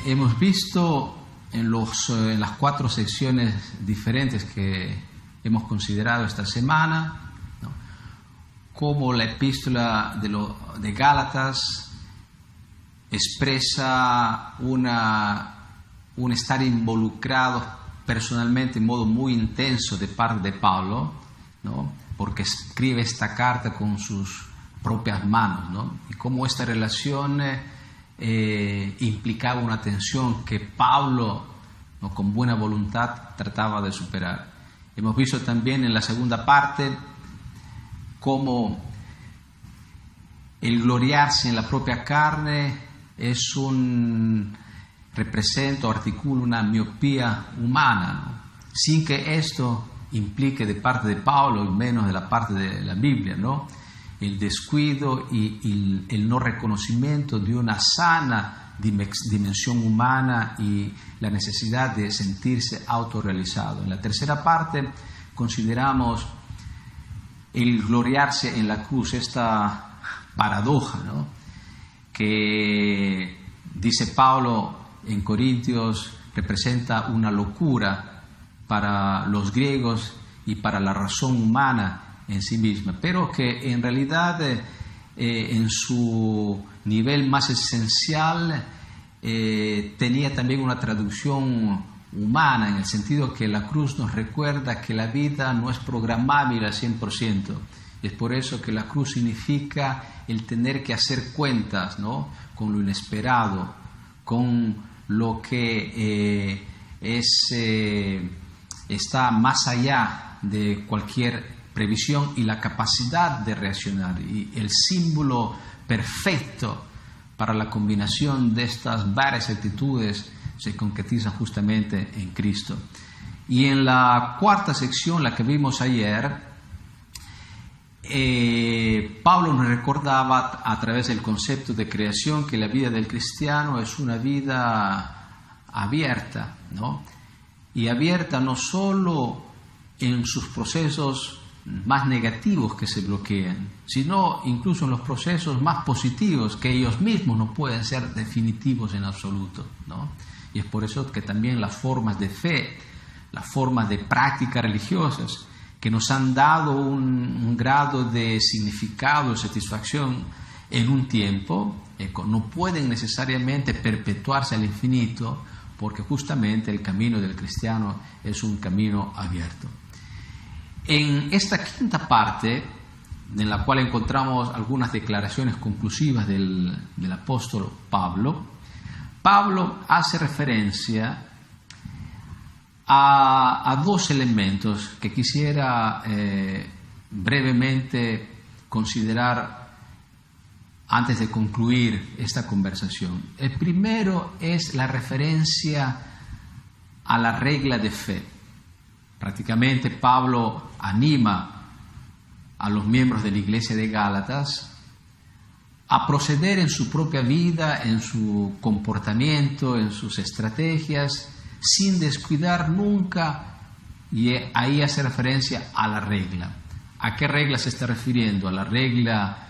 Hemos visto en las 4 secciones diferentes que hemos considerado esta semana, ¿no?, cómo la epístola de Gálatas expresa un estar involucrado personalmente en modo muy intenso de parte de Pablo, ¿no?, porque escribe esta carta con sus propias manos, ¿no?, y cómo esta relación implicaba una tensión que Pablo, ¿no?, con buena voluntad trataba de superar. Hemos visto también en la segunda parte cómo el gloriarse en la propia carne representa o articula una miopía humana, ¿no?, sin que esto implique de parte de Pablo, y menos de la parte de la Biblia, ¿no?, el descuido y el no reconocimiento de una sana dimensión humana y la necesidad de sentirse autorrealizado. En la tercera parte consideramos el gloriarse en la cruz, esta paradoja, ¿no?, que dice Pablo en Corintios representa una locura para los griegos y para la razón humana en sí misma, pero que en realidad en su nivel más esencial tenía también una traducción humana, en el sentido que la cruz nos recuerda que la vida no es programable al 100%. Es por eso que la cruz significa el tener que hacer cuentas, ¿no?, con lo inesperado, con lo que está más allá de cualquier previsión y la capacidad de reaccionar. Y el símbolo perfecto para la combinación de estas varias actitudes se concretiza justamente en Cristo. Y en la cuarta sección, la que vimos ayer, Pablo nos recordaba a través del concepto de creación que la vida del cristiano es una vida abierta, ¿no?, y abierta no solo en sus procesos más negativos que se bloquean, sino incluso en los procesos más positivos, que ellos mismos no pueden ser definitivos en absoluto, ¿no? Y es por eso que también las formas de fe, las formas de prácticas religiosas que nos han dado un grado de significado y satisfacción en un tiempo, no pueden necesariamente perpetuarse al infinito, porque justamente el camino del cristiano es un camino abierto. En esta quinta parte, en la cual encontramos algunas declaraciones conclusivas del apóstol Pablo hace referencia a 2 elementos que quisiera brevemente considerar antes de concluir esta conversación. El primero es la referencia a la regla de fe. Prácticamente Pablo anima a los miembros de la iglesia de Gálatas a proceder en su propia vida, en su comportamiento, en sus estrategias, sin descuidar nunca, y ahí hace referencia a la regla. ¿A qué regla se está refiriendo? ¿A la regla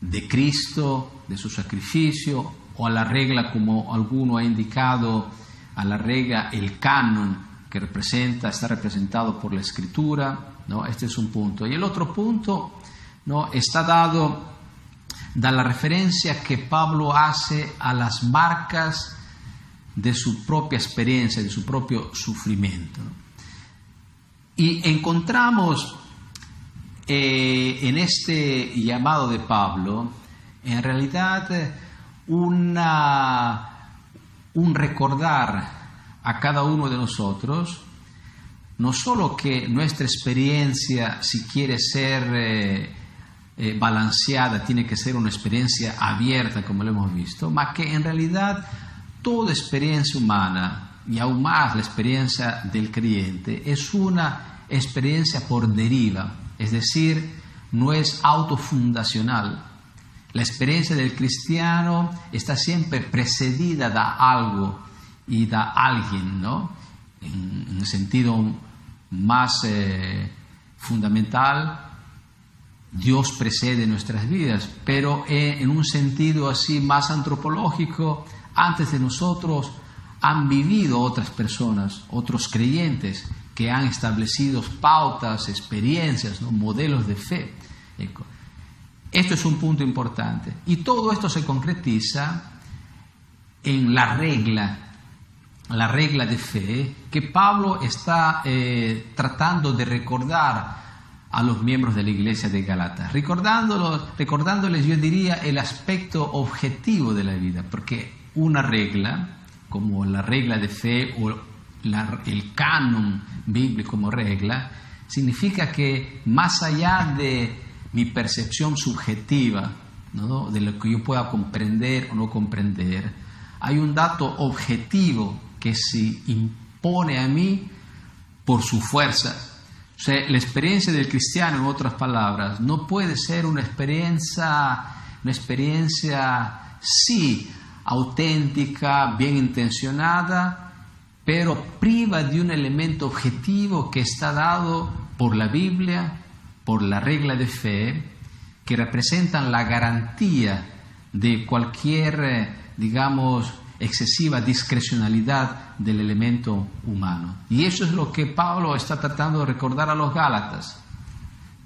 de Cristo, de su sacrificio, o a la regla, como alguno ha indicado, a la regla, el canon, que está representado por la Escritura, ¿no? Este es un punto. Y el otro punto, ¿no?, está dado la referencia que Pablo hace a las marcas de su propia experiencia, de su propio sufrimiento, ¿no? Y encontramos en este llamado de Pablo, en realidad, un recordar a cada uno de nosotros, no solo que nuestra experiencia, si quiere ser balanceada, tiene que ser una experiencia abierta, como lo hemos visto, mas que en realidad toda experiencia humana, y aún más la experiencia del creyente, es una experiencia por deriva, es decir, no es autofundacional. La experiencia del cristiano está siempre precedida de algo y de alguien, ¿no? En el sentido más fundamental, Dios precede nuestras vidas, pero en un sentido así más antropológico, antes de nosotros han vivido otras personas, otros creyentes que han establecido pautas, experiencias, ¿no? Modelos de fe. Esto es un punto importante. Y todo esto se concretiza en la regla de fe que Pablo está tratando de recordar a los miembros de la iglesia de Gálatas, recordándoles, yo diría, el aspecto objetivo de la vida, porque una regla, como la regla de fe o el canon bíblico como regla, significa que más allá de mi percepción subjetiva, ¿no?, de lo que yo pueda comprender o no comprender, hay un dato objetivo que se impone a mí por su fuerza. O sea, la experiencia del cristiano, en otras palabras, no puede ser una experiencia sí, auténtica, bien intencionada, pero priva de un elemento objetivo que está dado por la Biblia, por la regla de fe, que representan la garantía de cualquier, digamos, excesiva discrecionalidad del elemento humano. Y eso es lo que Pablo está tratando de recordar a los Gálatas.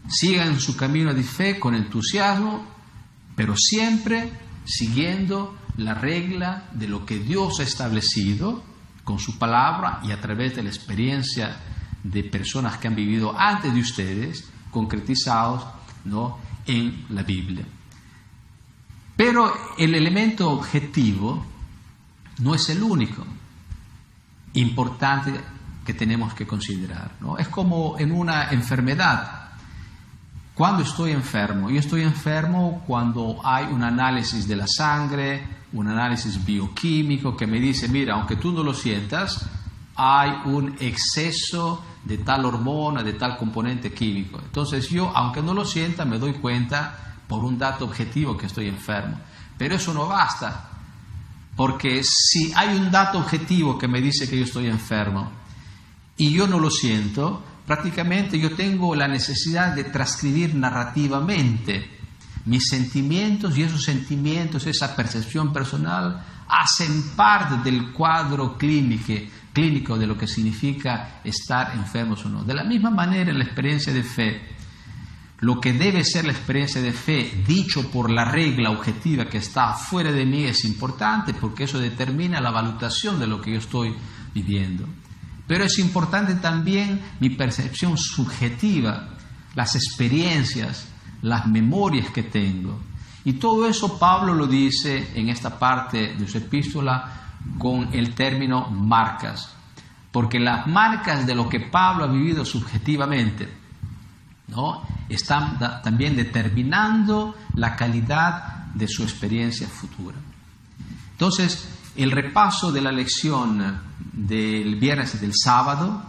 Sigan su camino de fe con entusiasmo, pero siempre siguiendo la regla de lo que Dios ha establecido con su palabra y a través de la experiencia de personas que han vivido antes de ustedes, concretizados, ¿no?, en la Biblia. Pero el elemento objetivo no es el único importante que tenemos que considerar, ¿no? Es como en una enfermedad. Cuando estoy enfermo, yo estoy enfermo cuando hay un análisis de la sangre, un análisis bioquímico que me dice, mira, aunque tú no lo sientas, hay un exceso de tal hormona, de tal componente químico. Entonces yo, aunque no lo sienta, me doy cuenta por un dato objetivo que estoy enfermo. Pero eso no basta. Porque si hay un dato objetivo que me dice que yo estoy enfermo y yo no lo siento, prácticamente yo tengo la necesidad de transcribir narrativamente mis sentimientos, y esos sentimientos, esa percepción personal, hacen parte del cuadro clínico de lo que significa estar enfermos o no. De la misma manera, en la experiencia de fe, lo que debe ser la experiencia de fe, dicho por la regla objetiva que está fuera de mí, es importante porque eso determina la valutación de lo que yo estoy viviendo. Pero es importante también mi percepción subjetiva, las experiencias, las memorias que tengo. Y todo eso Pablo lo dice en esta parte de su epístola con el término marcas. Porque las marcas de lo que Pablo ha vivido subjetivamente, ¿no?, están también determinando la calidad de su experiencia futura. Entonces, el repaso de la lección del viernes y del sábado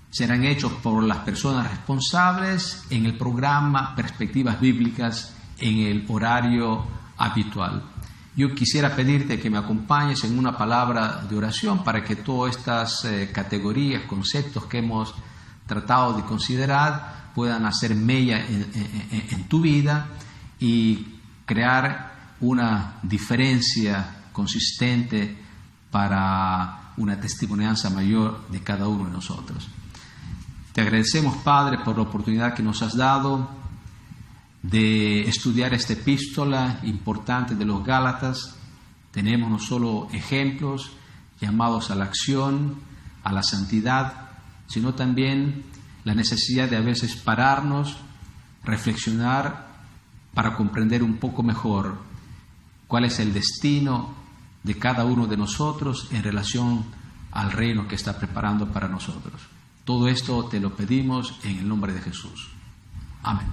serán hechos por las personas responsables en el programa Perspectivas Bíblicas en el horario habitual. Yo quisiera pedirte que me acompañes en una palabra de oración para que todas estas categorías, conceptos que hemos tratado de considerar puedan hacer mella en tu vida y crear una diferencia consistente para una testimonianza mayor de cada uno de nosotros. Te agradecemos, Padre, por la oportunidad que nos has dado de estudiar esta epístola importante de los Gálatas. Tenemos no solo ejemplos llamados a la acción, a la santidad, sino también la necesidad de a veces pararnos, reflexionar para comprender un poco mejor cuál es el destino de cada uno de nosotros en relación al reino que está preparando para nosotros. Todo esto te lo pedimos en el nombre de Jesús. Amén.